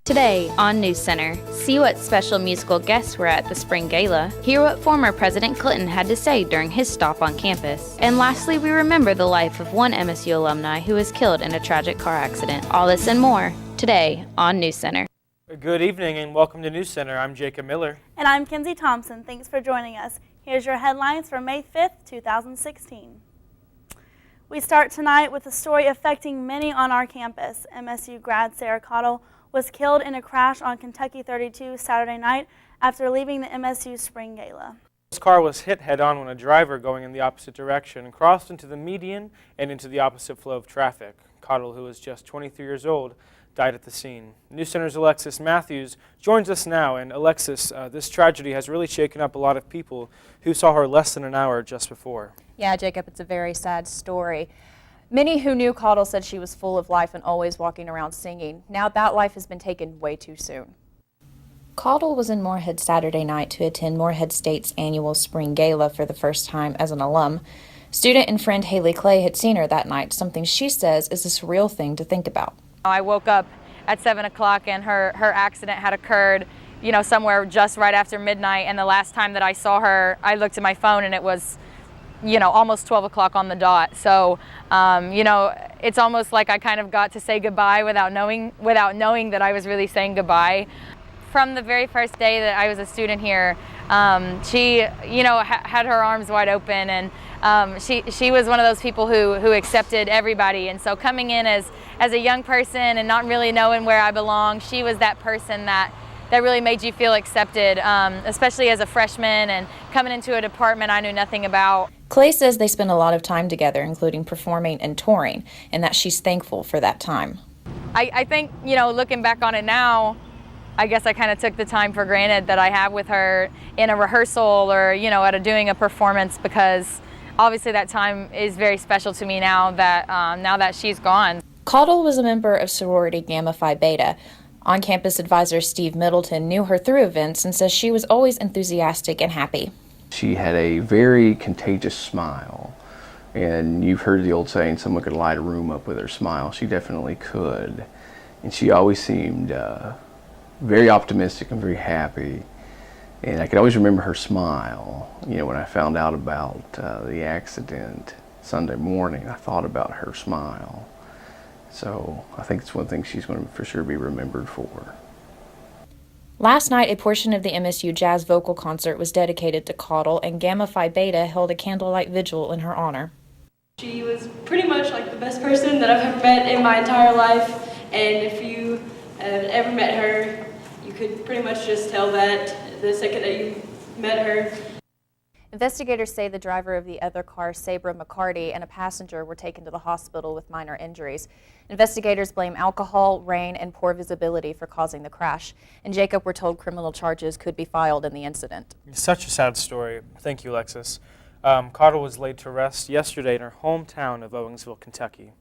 Today on NewsCenter, see what special musical guests were at the Spring Gala, hear what former President Clinton had to say during his stop on campus, and lastly, we remember the life of one MSU alumni who was killed in a tragic car accident. All this and more, today on NewsCenter. Good evening and welcome to NewsCenter. I'm Jacob Miller. And I'm Kenzie Thompson. Thanks for joining us. Here's your headlines for May 5th, 2016. We start tonight with a story affecting many on our campus. MSU grad Sarah Cottle was killed in a crash on Kentucky 32 Saturday night after leaving the MSU Spring Gala. This car was hit head-on when a driver going in the opposite direction crossed into the median and into the opposite flow of traffic. Cottle, who was just 23 years old, died at the scene. NewsCenter's Alexis Matthews joins us now. And Alexis, this tragedy has really shaken up a lot of people who saw her less than an hour just before. Yeah, Jacob, it's a very sad story. Many who knew Cottle said she was full of life and always walking around singing. Now that life has been taken way too soon. Cottle was in Morehead Saturday night to attend Morehead State's annual Spring Gala for the first time as an alum. Student and friend Haley Clay had seen her that night, something she says is a surreal thing to think about. I woke up at 7 o'clock and her accident had occurred, somewhere just right after midnight. And the last time that I saw her, I looked at my phone and it was, almost 12 o'clock on the dot. So, it's almost like I kind of got to say goodbye without knowing that I was really saying goodbye. From the very first day that I was a student here, she, had her arms wide open, and she was one of those people who accepted everybody. And so coming in as a young person and not really knowing where I belong, she was that person that really made you feel accepted, especially as a freshman and coming into a department I knew nothing about. Clay says they spent a lot of time together, including performing and touring, and that she's thankful for that time. I think, looking back on it now, I guess I kind of took the time for granted that I have with her in a rehearsal or, doing a performance, because obviously that time is very special to me now that she's gone. Cottle was a member of sorority Gamma Phi Beta. On-campus advisor Steve Middleton knew her through events and says she was always enthusiastic and happy. She had a very contagious smile, and you've heard the old saying, someone could light a room up with her smile. She definitely could, and she always seemed very optimistic and very happy, and I could always remember her smile. When I found out about the accident Sunday morning, I thought about her smile. So I think it's one thing she's going to for sure be remembered for. Last night, a portion of the MSU Jazz Vocal Concert was dedicated to Cottle, and Gamma Phi Beta held a candlelight vigil in her honor. She was pretty much like the best person that I've ever met in my entire life, and if you have ever met her, you could pretty much just tell that the second that you met her. Investigators say the driver of the other car, Sabra McCarty, and a passenger were taken to the hospital with minor injuries. Investigators blame alcohol, rain, and poor visibility for causing the crash. And Jacob, we're told criminal charges could be filed in the incident. Such a sad story. Thank you, Alexis. Cottle was laid to rest yesterday in her hometown of Owensville, Kentucky.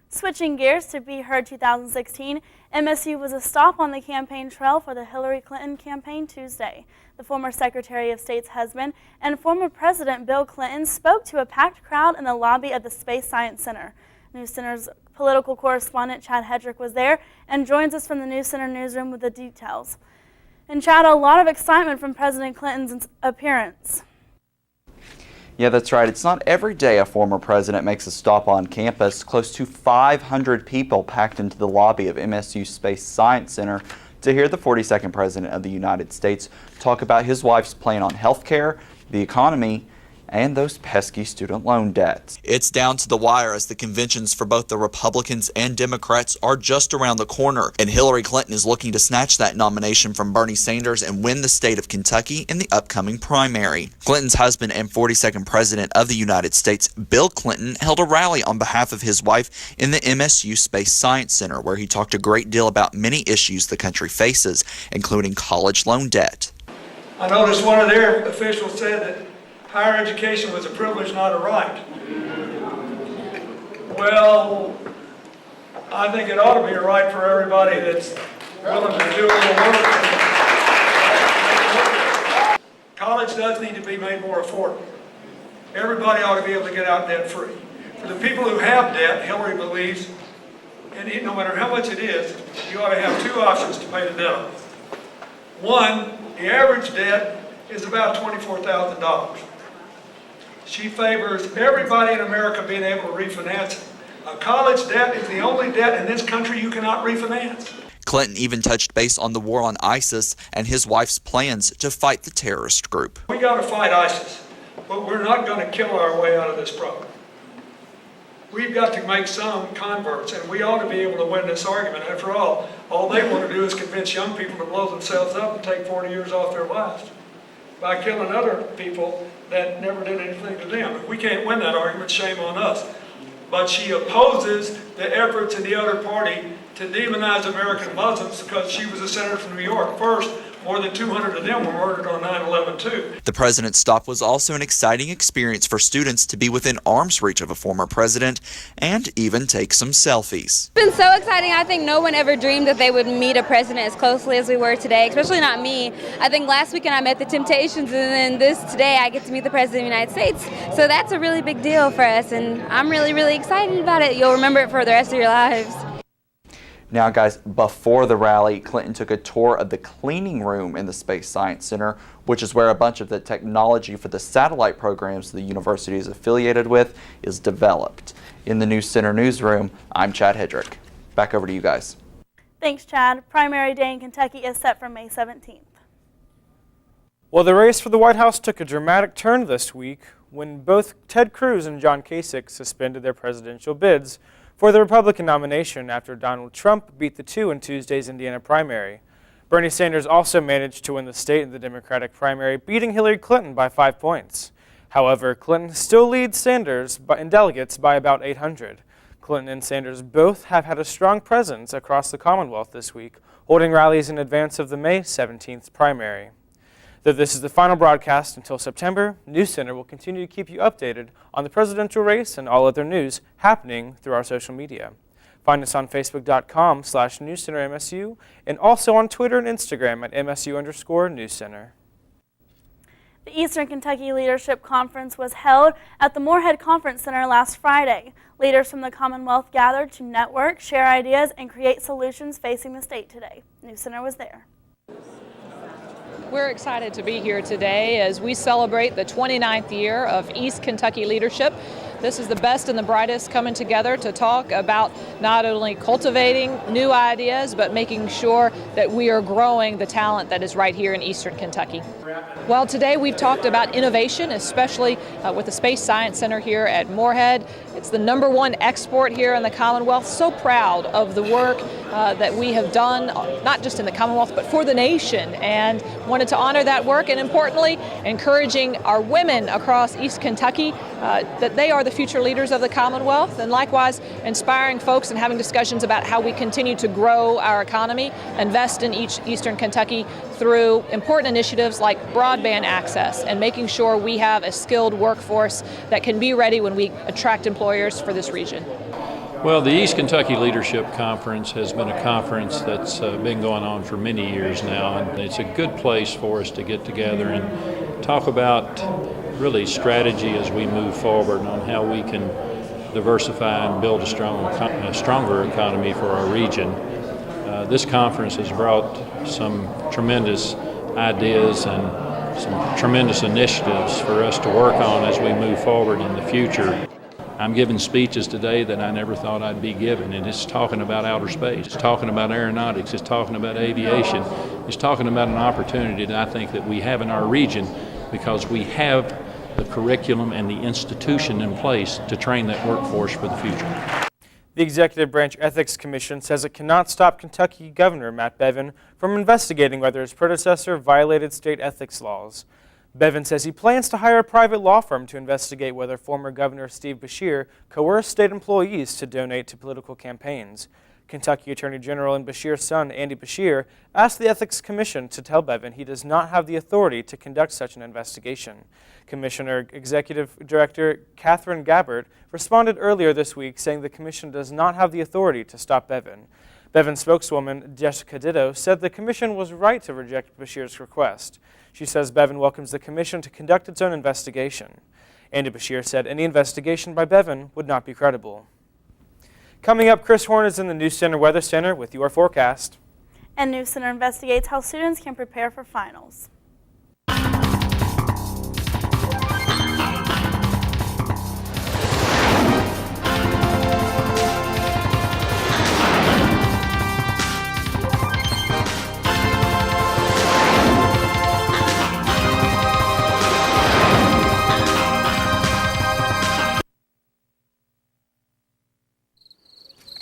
Switching gears to Be Heard 2016, MSU was a stop on the campaign trail for the Hillary Clinton campaign Tuesday. The former Secretary of State's husband and former President Bill Clinton spoke to a packed crowd in the lobby of the Space Science Center. NewsCenter's political correspondent Chad Hedrick was there and joins us from the NewsCenter newsroom with the details. And Chad, a lot of excitement from President Clinton's appearance. Yeah, that's right. It's not every day a former president makes a stop on campus. Close to 500 people packed into the lobby of MSU Space Science Center to hear the 42nd President of the United States talk about his wife's plan on health care, the economy, and those pesky student loan debts. It's down to the wire as the conventions for both the Republicans and Democrats are just around the corner, and Hillary Clinton is looking to snatch that nomination from Bernie Sanders and win the state of Kentucky in the upcoming primary. Clinton's husband and 42nd President of the United States, Bill Clinton, held a rally on behalf of his wife in the MSU Space Science Center, where he talked a great deal about many issues the country faces, including college loan debt. I noticed one of their officials said that higher education was a privilege, not a right. Well, I think it ought to be a right for everybody that's willing to do a little work. College does need to be made more affordable. Everybody ought to be able to get out debt-free. For the people who have debt, Hillary believes, and no matter how much it is, you ought to have two options to pay the debt off. One, the average debt is about $24,000. She favors everybody in America being able to refinance it. A college debt is the only debt in this country you cannot refinance. Clinton even touched base on the war on ISIS and his wife's plans to fight the terrorist group. We got to fight ISIS, but we're not going to kill our way out of this problem. We've got to make some converts, and we ought to be able to win this argument. After all they want to do is convince young people to blow themselves up and take 40 years off their lives by killing other people that never did anything to them. If we can't win that argument, shame on us. But she opposes the efforts in the other party to demonize American Muslims because she was a senator from New York. First, more than 200 of them were murdered on 9/11 too. The president's stop was also an exciting experience for students to be within arm's reach of a former president and even take some selfies. It's been so exciting. I think no one ever dreamed that they would meet a president as closely as we were today, especially not me. I think last weekend I met the Temptations, and then today I get to meet the President of the United States. So that's a really big deal for us, and I'm really, really excited about it. You'll remember it for the rest of your lives. Now, guys, before the rally, Clinton took a tour of the cleaning room in the Space Science Center, which is where a bunch of the technology for the satellite programs the university is affiliated with is developed. In the NewsCenter newsroom, I'm Chad Hedrick. Back over to you guys. Thanks, Chad. Primary day in Kentucky is set for May 17th. Well, the race for the White House took a dramatic turn this week when both Ted Cruz and John Kasich suspended their presidential bids for the Republican nomination after Donald Trump beat the two in Tuesday's Indiana primary. Bernie Sanders also managed to win the state in the Democratic primary, beating Hillary Clinton by 5 points. However, Clinton still leads Sanders in delegates by about 800. Clinton and Sanders both have had a strong presence across the Commonwealth this week, holding rallies in advance of the May 17th primary. Though this is the final broadcast until September, NewsCenter will continue to keep you updated on the presidential race and all other news happening through our social media. Find us on Facebook.com/NewsCenterMSU and also on Twitter and Instagram at MSU_NewsCenter. The Eastern Kentucky Leadership Conference was held at the Moorhead Conference Center last Friday. Leaders from the Commonwealth gathered to network, share ideas, and create solutions facing the state today. NewsCenter was there. We're excited to be here today as we celebrate the 29th year of East Kentucky Leadership. This is the best and the brightest coming together to talk about not only cultivating new ideas, but making sure that we are growing the talent that is right here in Eastern Kentucky. Well, today we've talked about innovation, especially with the Space Science Center here at Moorhead. It's the #1 export here in the Commonwealth. So proud of the work that we have done, not just in the Commonwealth, but for the nation, and wanted to honor that work, and importantly, encouraging our women across East Kentucky that they are the future leaders of the Commonwealth, and likewise inspiring folks and having discussions about how we continue to grow our economy, invest in Eastern Kentucky through important initiatives like broadband access and making sure we have a skilled workforce that can be ready when we attract employers for this region. Well, the East Kentucky Leadership Conference has been a conference that's been going on for many years now, and it's a good place for us to get together and talk about really strategy as we move forward on how we can diversify and build a stronger economy for our region. This conference has brought some tremendous ideas and some tremendous initiatives for us to work on as we move forward in the future. I'm giving speeches today that I never thought I'd be giving, and it's talking about outer space, it's talking about aeronautics, it's talking about aviation, it's talking about an opportunity that I think that we have in our region because we have the curriculum and the institution in place to train that workforce for the future. The Executive Branch Ethics Commission says it cannot stop Kentucky Governor Matt Bevin from investigating whether his predecessor violated state ethics laws. Bevin says he plans to hire a private law firm to investigate whether former Governor Steve Beshear coerced state employees to donate to political campaigns. Kentucky Attorney General and Beshear's son, Andy Beshear, asked the Ethics Commission to tell Bevin he does not have the authority to conduct such an investigation. Commissioner Executive Director Catherine Gabbard responded earlier this week saying the commission does not have the authority to stop Bevin. Bevin's spokeswoman, Jessica Ditto, said the commission was right to reject Beshear's request. She says Bevan welcomes the commission to conduct its own investigation. Andy Bashir said any investigation by Bevan would not be credible. Coming up, Chris Horn is in the NewsCenter Weather Center with your forecast. And NewsCenter investigates how students can prepare for finals.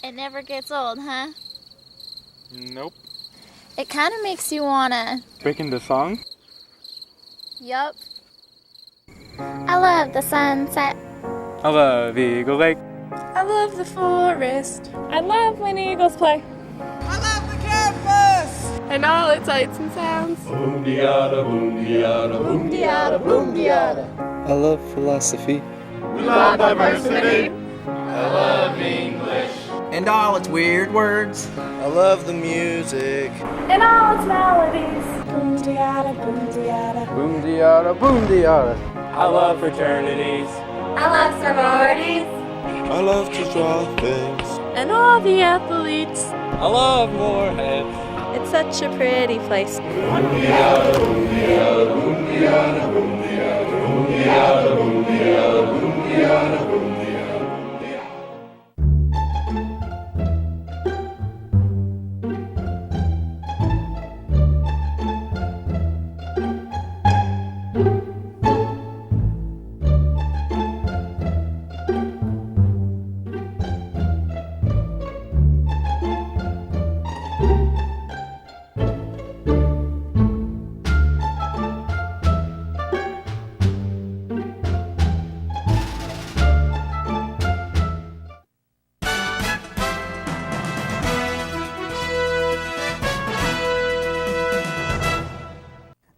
It never gets old, huh? Nope. It kind of makes you wanna... Breaking the song? Yup. I love the sunset. I love Eagle Lake. I love the forest. I love when eagles play. I love the campus! And all its lights and sounds. Boom-de-yada, boom-de-yada, boom-de-yada, boom-de-yada. I love philosophy. We love diversity. I love English. And all its weird words. I love the music. And all its melodies. Boom-de-yada, boom-de-yada. Boom-de-yada, boom-de-yada. I love fraternities. I love sororities. I love to draw things. And all the athletes. I love Moorhead. It's such a pretty place. Boom-de-yada, boom-de-yada, boom-de-yada, boom-de-yada, boom-de-yada, boom-de-yada, boom-de-yada, boom-de-yada.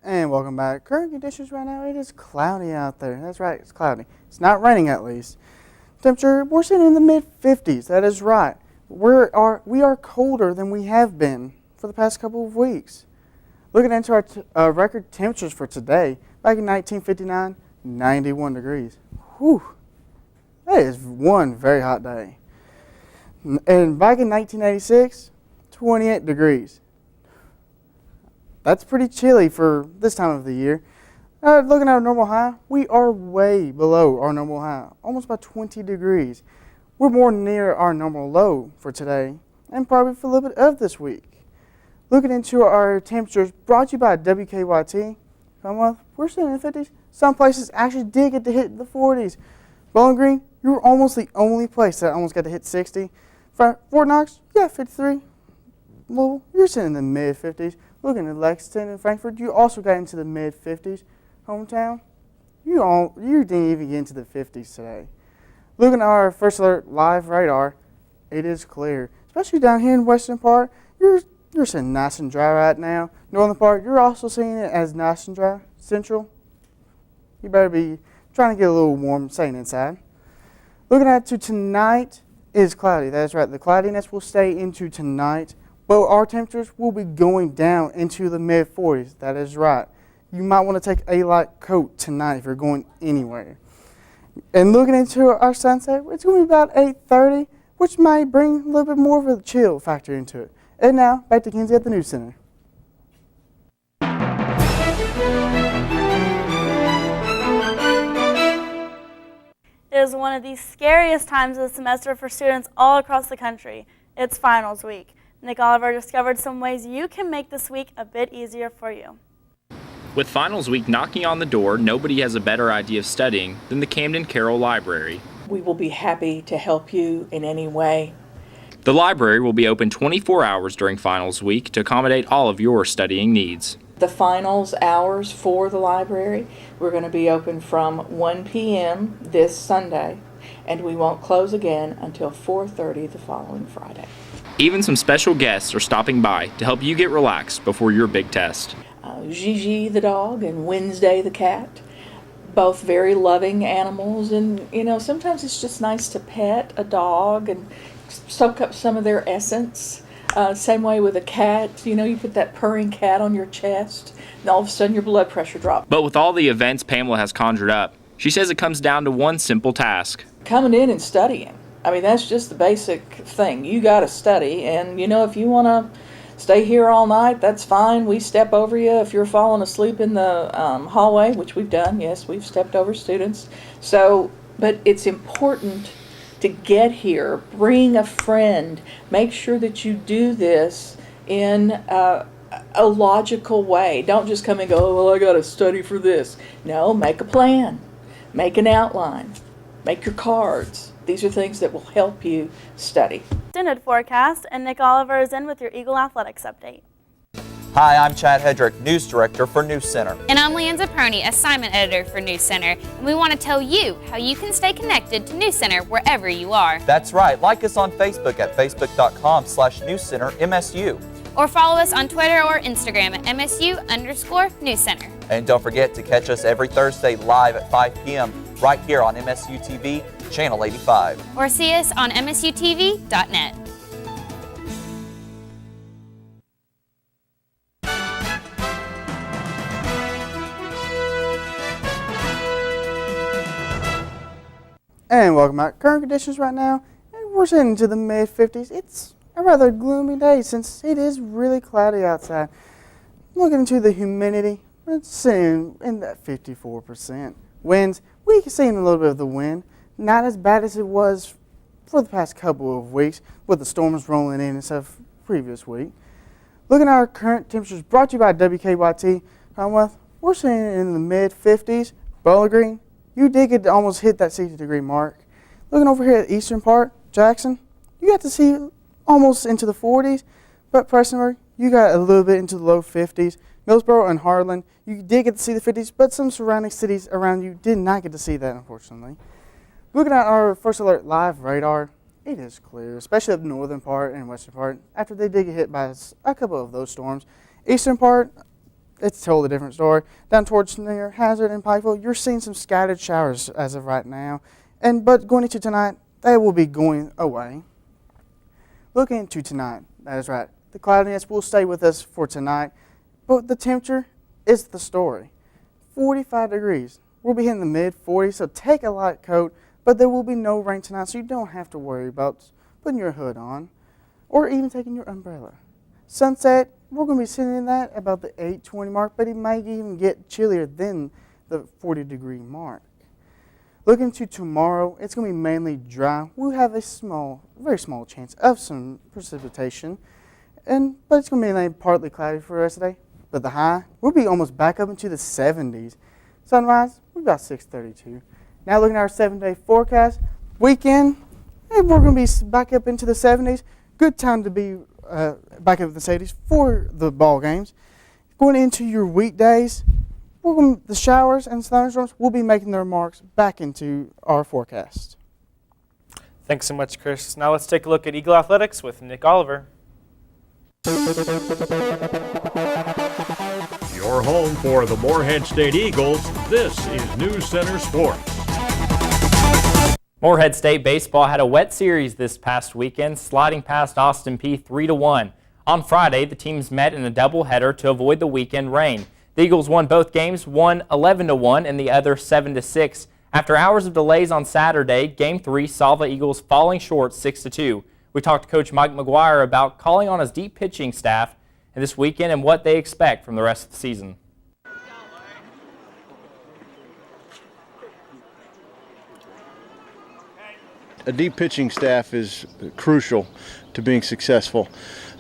And welcome back. Current conditions right now, it is cloudy out there. That's right, it's cloudy. It's not raining at least. Temperature, we're sitting in the mid-50s. That is right. We are colder than we have been for the past couple of weeks. Looking into our record temperatures for today, back in 1959, 91 degrees. Whew. That is one very hot day. And back in 1986, 28 degrees. That's pretty chilly for this time of the year. Looking at our normal high, we are way below our normal high, almost by 20 degrees. We're more near our normal low for today, and probably for a little bit of this week. Looking into our temperatures, brought to you by WKYT, Commonwealth, we're sitting in the 50s. Some places actually did get to hit the 40s. Bowling Green, you were almost the only place that almost got to hit 60. Fort Knox, yeah, 53. Louisville, you're sitting in the mid-50s. Looking at Lexington and Frankfurt, you also got into the mid-50s. Hometown, you didn't even get into the 50s today. Looking at our First Alert live radar, it is clear. Especially down here in western part, you're sitting nice and dry right now. Northern part, you're also seeing it as nice and dry. Central, you better be trying to get a little warm staying inside. Looking at tonight, it is cloudy. That's right, the cloudiness will stay into tonight. But our temperatures will be going down into the mid-40s. That is right. You might want to take a light coat tonight if you're going anywhere. And looking into our sunset, it's going to be about 8:30, which might bring a little bit more of a chill factor into it. And now, back to Kenzie at the News Center. It is one of the scariest times of the semester for students all across the country. It's finals week. Nick Oliver discovered some ways you can make this week a bit easier for you. With finals week knocking on the door, nobody has a better idea of studying than the Camden Carroll Library. We will be happy to help you in any way. The library will be open 24 hours during finals week to accommodate all of your studying needs. The finals hours for the library, we're going to be open from 1 p.m. this Sunday, and we won't close again until 4:30 the following Friday. Even some special guests are stopping by to help you get relaxed before your big test. Gigi the dog and Wednesday the cat, both very loving animals, and sometimes it's just nice to pet a dog and soak up some of their essence. Same way with a cat. You know, you put that purring cat on your chest, and all of a sudden your blood pressure drops. But with all the events Pamela has conjured up, she says it comes down to one simple task. Coming in and studying. I mean, that's just the basic thing. You got to study, and you know, if you want to stay here all night, that's fine. We step over you if you're falling asleep in the hallway, which we've done. Yes, we've stepped over students. So, but it's important to get here, bring a friend, make sure that you do this in a logical way. Don't just come and go, oh, well, I got to study for this. No, make a plan, make an outline, make your cards. These are things that will help you study. Extended forecast, and Nick Oliver is in with your Eagle Athletics update. Hi, I'm Chad Hedrick, News Director for NewsCenter. And I'm Leanne Zaproni, Assignment Editor for NewsCenter, and we want to tell you how you can stay connected to NewsCenter wherever you are. That's right. Like us on Facebook at facebook.com/NewsCenterMSU. Or follow us on Twitter or Instagram at MSU_NewsCenter. And don't forget to catch us every Thursday live at 5 p.m. right here on MSU TV, Channel 85. Or see us on MSUTV.net. And welcome back. Current conditions right now, and we're sitting into the mid-50s. It's a rather gloomy day since it is really cloudy outside. Looking into the humidity, it's sitting in that 54%. Winds, we can see a little bit of the wind. Not as bad as it was for the past couple of weeks with the storms rolling in and stuff previous week. Looking at our current temperatures brought to you by WKYT Commonwealth, we're sitting in the mid-50s. Bowling Green, you did get to almost hit that 60-degree mark. Looking over here at the eastern part, Jackson, you got to see almost into the 40s, but Prestonburg, you got a little bit into the low 50s. Millsboro and Harlan, you did get to see the 50s, but some surrounding cities around you did not get to see that, unfortunately. Looking at our First Alert Live radar, it is clear, especially the northern part and western part, after they did get hit by a couple of those storms. Eastern part, it's a totally different story. Down towards near Hazard and Pikeville, you're seeing some scattered showers as of right now. But going into tonight, they will be going away. Looking into tonight, that is right. The cloudiness will stay with us for tonight, but the temperature is the story. 45 degrees. We'll be hitting the mid-40s, so take a light coat, but there will be no rain tonight, so you don't have to worry about putting your hood on or even taking your umbrella. Sunset, we're going to be sitting in that about the 8:20 mark, but it might even get chillier than the 40-degree mark. Looking to tomorrow, it's going to be mainly dry. We'll have a very small chance of some precipitation, but it's going to be like partly cloudy for the rest of the day. But the high, we'll be almost back up into the 70s. Sunrise, we're about 6:32. Now looking at our 7-day forecast, weekend, we're going to be back up into the 70s. Good time to be back up in the 70s for the ball games. Going into your weekdays, the showers and thunderstorms will be making their marks back into our forecast. Thanks so much, Chris. Now let's take a look at Eagle Athletics with Nick Oliver. Your home for the Morehead State Eagles, this is NewsCenter Sports. Morehead State baseball had a wet series this past weekend, sliding past Austin Peay 3-1. On Friday, the teams met in a doubleheader to avoid the weekend rain. The Eagles won both games, one 11-1 and the other 7-6. After hours of delays on Saturday, Game 3 saw the Eagles falling short 6-2. We talked to Coach Mike McGuire about calling on his deep pitching staff this weekend and what they expect from the rest of the season. A deep pitching staff is crucial to being successful.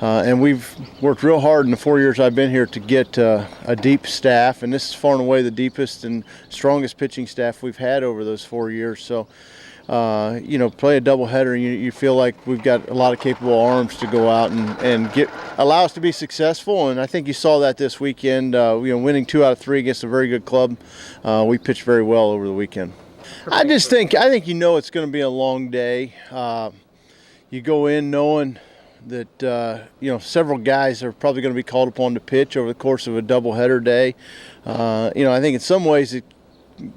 And we've worked real hard in the 4 years I've been here to get a deep staff, and this is far and away the deepest and strongest pitching staff we've had over those 4 years. So, play a doubleheader, and you feel like we've got a lot of capable arms to go out and allow us to be successful. And I think you saw that this weekend. Winning 2 out of 3 against a very good club. We pitched very well over the weekend. I think it's going to be a long day. You go in knowing that several guys are probably going to be called upon to pitch over the course of a doubleheader day. I think in some ways it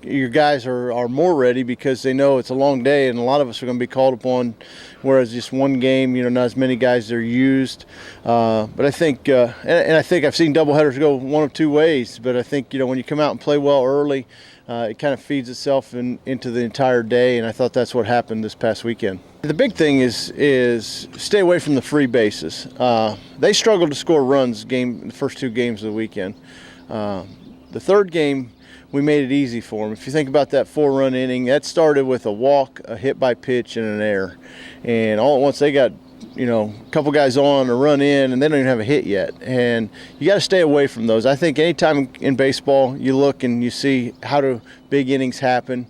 your guys are more ready because they know it's a long day, and a lot of us are going to be called upon, whereas just one game, not as many guys are used. But I think, and I think I've seen doubleheaders go one of two ways, but I think, when you come out and play well early, it kind of feeds itself into the entire day, and I thought that's what happened this past weekend. The big thing is stay away from the free bases. They struggled to score runs the first two games of the weekend. The third game, we made it easy for them. If you think about that 4-run inning, that started with a walk, a hit by pitch, and an error. And all at once they got, a couple guys on, a run in, and they don't even have a hit yet. And you got to stay away from those. I think anytime in baseball you look and you see how do big innings happen,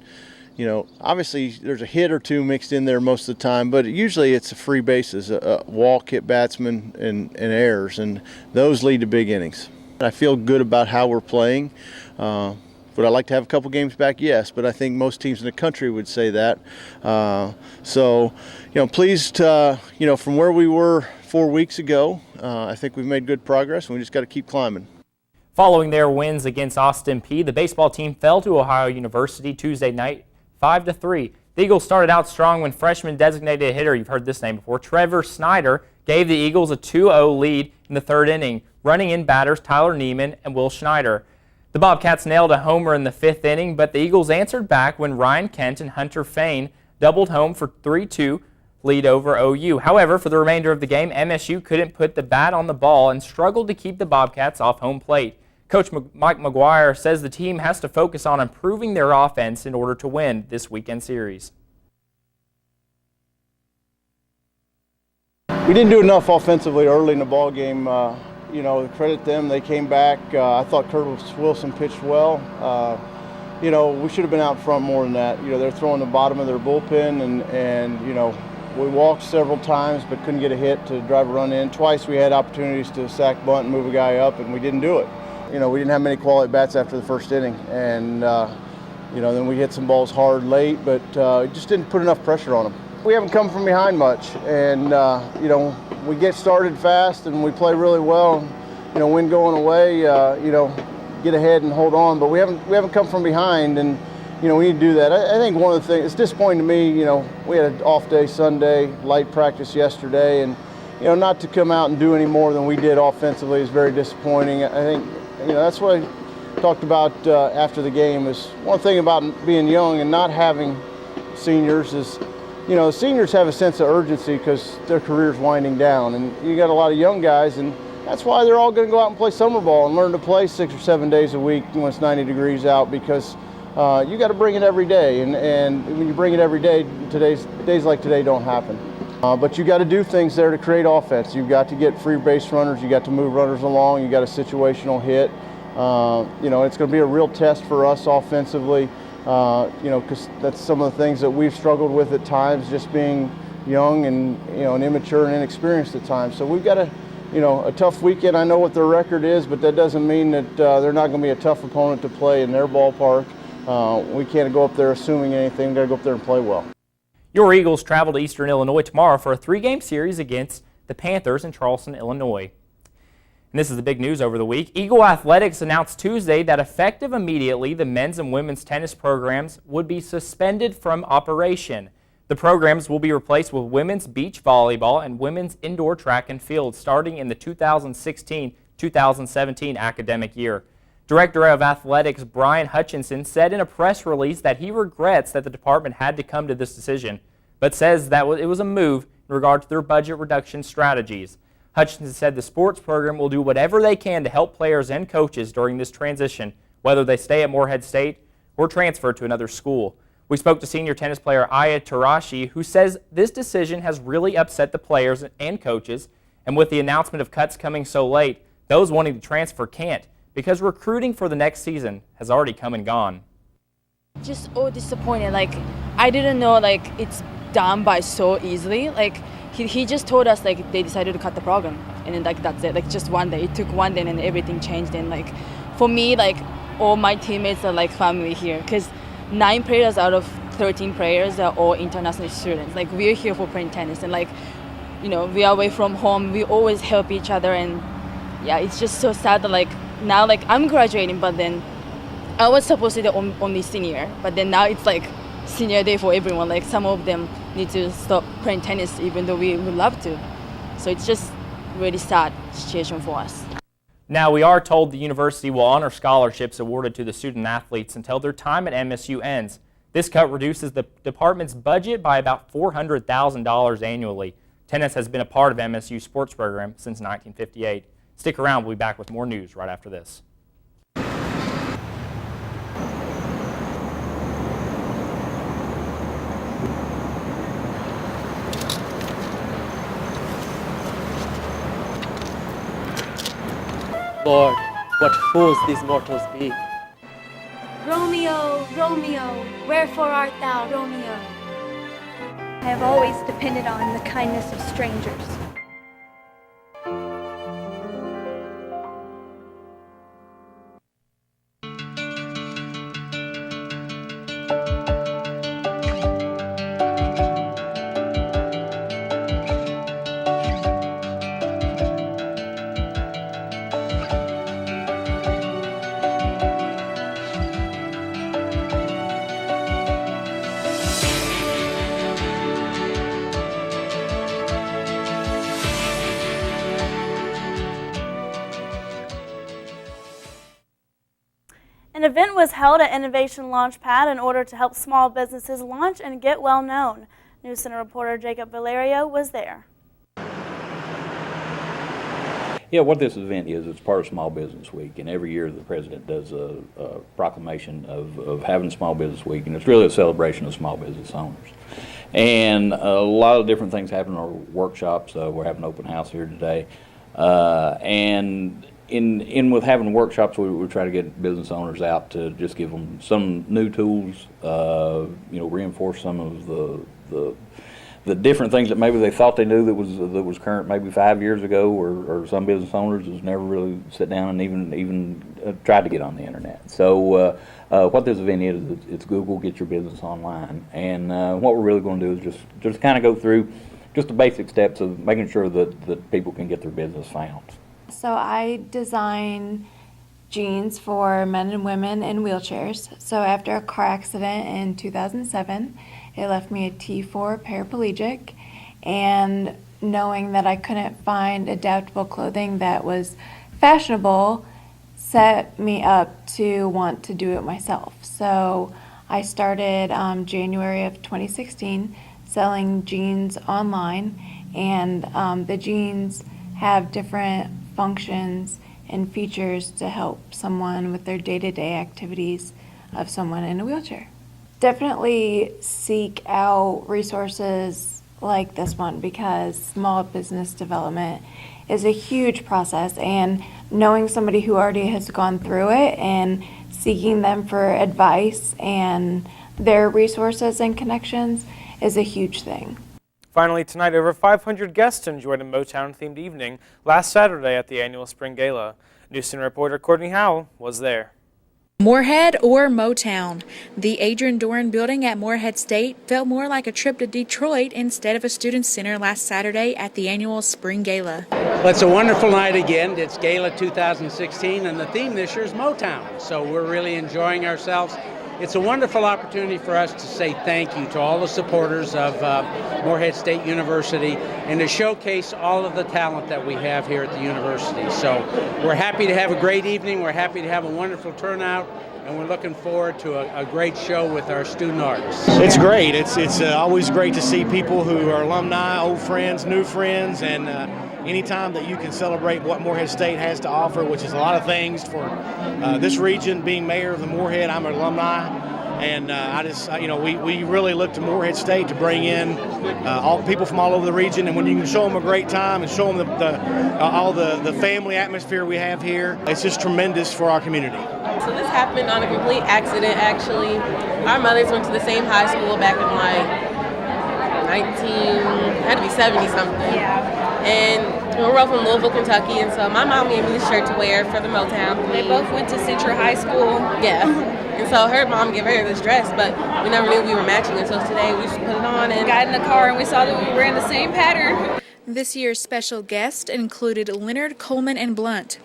obviously there's a hit or two mixed in there most of the time, but usually it's a free bases, a walk, hit batsman, and errors, and those lead to big innings. I feel good about how we're playing. Would I like to have a couple games back? Yes, but I think most teams in the country would say that. Pleased, from where we were 4 weeks ago, I think we've made good progress, and we just got to keep climbing. Following their wins against Austin Peay, the baseball team fell to Ohio University Tuesday night 5-3. The Eagles started out strong when freshman designated hitter, you've heard this name before, Trevor Snyder, gave the Eagles a 2-0 lead in the third inning, running in batters Tyler Neiman and Will Schneider. The Bobcats nailed a homer in the fifth inning, but the Eagles answered back when Ryan Kent and Hunter Fain doubled home for 3-2 lead over OU. However, for the remainder of the game, MSU couldn't put the bat on the ball and struggled to keep the Bobcats off home plate. Coach Mike McGuire says the team has to focus on improving their offense in order to win this weekend series. We didn't do enough offensively early in the ball game. Credit them. They came back. I thought Curtis Wilson pitched well. We should have been out front more than that. They're throwing the bottom of their bullpen, and we walked several times but couldn't get a hit to drive a run in. Twice we had opportunities to sack bunt and move a guy up, and we didn't do it. We didn't have many quality bats after the first inning, and then we hit some balls hard late, but just didn't put enough pressure on them. We haven't come from behind much, and we get started fast and we play really well. Win going away, get ahead and hold on, but we haven't come from behind, and we need to do that. I think one of the things, it's disappointing to me, we had an off day Sunday, light practice yesterday, and not to come out and do any more than we did offensively is very disappointing. I think that's what I talked about after the game. Is one thing about being young and not having seniors is, seniors have a sense of urgency because their career's winding down, and you got a lot of young guys, and that's why they're all going to go out and play summer ball and learn to play 6 or 7 days a week when it's 90 degrees out, because you got to bring it every day, and when you bring it every day, days like today don't happen. But you got to do things there to create offense. You've got to get free base runners. You got to move runners along. You got a situational hit. It's going to be a real test for us offensively. Because that's some of the things that we've struggled with at times, just being young and immature and inexperienced at times. So we've got a tough weekend. I know what their record is, but that doesn't mean that they're not going to be a tough opponent to play in their ballpark. We can't go up there assuming anything. We've got to go up there and play well. Your Eagles travel to Eastern Illinois tomorrow for a 3-game series against the Panthers in Charleston, Illinois. And this is the big news over the week. Eagle Athletics announced Tuesday that effective immediately, the men's and women's tennis programs would be suspended from operation. The programs will be replaced with women's beach volleyball and women's indoor track and field starting in the 2016-2017 academic year. Director of Athletics Brian Hutchinson said in a press release that he regrets that the department had to come to this decision, but says that it was a move in regard to their budget reduction strategies. Hutchinson said the sports program will do whatever they can to help players and coaches during this transition, whether they stay at Morehead State or transfer to another school. We spoke to senior tennis player Aya Tarashi, who says this decision has really upset the players and coaches, and with the announcement of cuts coming so late, those wanting to transfer can't, because recruiting for the next season has already come and gone. Just all disappointed. I didn't know it's done by so easily. He just told us they decided to cut the program, and then that's it. Just one day. It took one day and everything changed. And for me, all my teammates are family here, because 9 players out of 13 players are all international students. We're here for playing tennis, and we are away from home. We always help each other, and yeah, it's just so sad that now I'm graduating, but then I was supposed to be the only senior, but then now it's like senior day for everyone. Like some of them need to stop playing tennis even though we would love to. So it's just really sad situation for us. Now, we are told the university will honor scholarships awarded to the student athletes until their time at MSU ends. This cut reduces the department's budget by about $400,000 annually. Tennis has been a part of MSU's sports program since 1958. Stick around, we'll be back with more news right after this. Lord, what fools these mortals be. Romeo, Romeo, wherefore art thou, Romeo? I have always depended on the kindness of strangers. An event was held at Innovation Launchpad in order to help small businesses launch and get well known. NewsCenter reporter Jacob Valerio was there. Yeah, what this event is, it's part of Small Business Week, and every year the president does a proclamation of having Small Business Week, and it's really a celebration of small business owners. And a lot of different things happen in our workshops. We're having an open house here today, and in with having workshops, we try to get business owners out to just give them some new tools, reinforce some of the different things that maybe they thought they knew that was current maybe 5 years ago, or some business owners has never really sat down and even tried to get on the internet. So what this event is, it's Google Get Your Business Online, and what we're really going to do is just kind of go through just the basic steps of making sure that people can get their business found. So I design jeans for men and women in wheelchairs. So after a car accident in 2007, it left me a T4 paraplegic, and knowing that I couldn't find adaptable clothing that was fashionable set me up to want to do it myself. So I started January of 2016 selling jeans online, and the jeans have different functions and features to help someone with their day-to-day activities of someone in a wheelchair. Definitely seek out resources like this one, because small business development is a huge process, and knowing somebody who already has gone through it and seeking them for advice and their resources and connections is a huge thing. Finally, tonight, over 500 guests enjoyed a Motown-themed evening last Saturday at the annual Spring Gala. NewsCenter reporter Courtney Howell was there. Moorhead or Motown? The Adrian Doran building at Moorhead State felt more like a trip to Detroit instead of a student center last Saturday at the annual Spring Gala. Well, it's a wonderful night again. It's Gala 2016, and the theme this year is Motown. So we're really enjoying ourselves. It's a wonderful opportunity for us to say thank you to all the supporters of Moorhead State University and to showcase all of the talent that we have here at the university. So we're happy to have a great evening. We're happy to have a wonderful turnout, and we're looking forward to a great show with our student artists. It's great. It's always great to see people who are alumni, old friends, new friends, and anytime that you can celebrate what Moorhead State has to offer, which is a lot of things for this region. Being mayor of the Moorhead, I'm an alumni, and we really look to Moorhead State to bring in all people from all over the region. And when you can show them a great time and show them all the family atmosphere we have here, it's just tremendous for our community. So this happened on a complete accident, actually. Our mothers went to the same high school back in had to be 70 something. Yeah. And we're both from Louisville, Kentucky, and so my mom gave me this shirt to wear for the Motown. They both went to Central High School. Yeah. And so her mom gave her this dress, but we never knew we were matching until today. We just put it on and got in the car and we saw that we were in the same pattern. This year's special guest included Leonard Coleman and Blunt.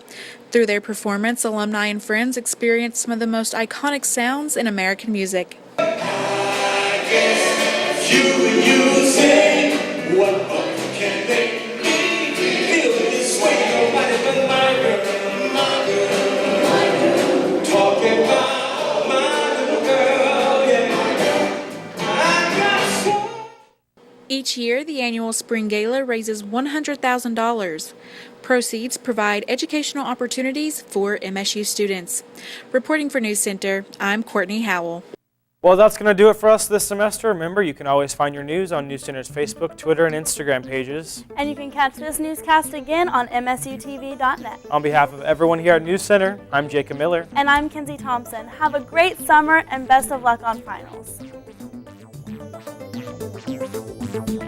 Through their performance, alumni and friends experienced some of the most iconic sounds in American music. Each year, the annual Spring Gala raises $100,000. Proceeds provide educational opportunities for MSU students. Reporting for NewsCenter, I'm Courtney Howell. Well, that's going to do it for us this semester. Remember, you can always find your news on NewsCenter's Facebook, Twitter, and Instagram pages. And you can catch this newscast again on msutv.net. On behalf of everyone here at NewsCenter, I'm Jacob Miller. And I'm Kenzie Thompson. Have a great summer and best of luck on finals.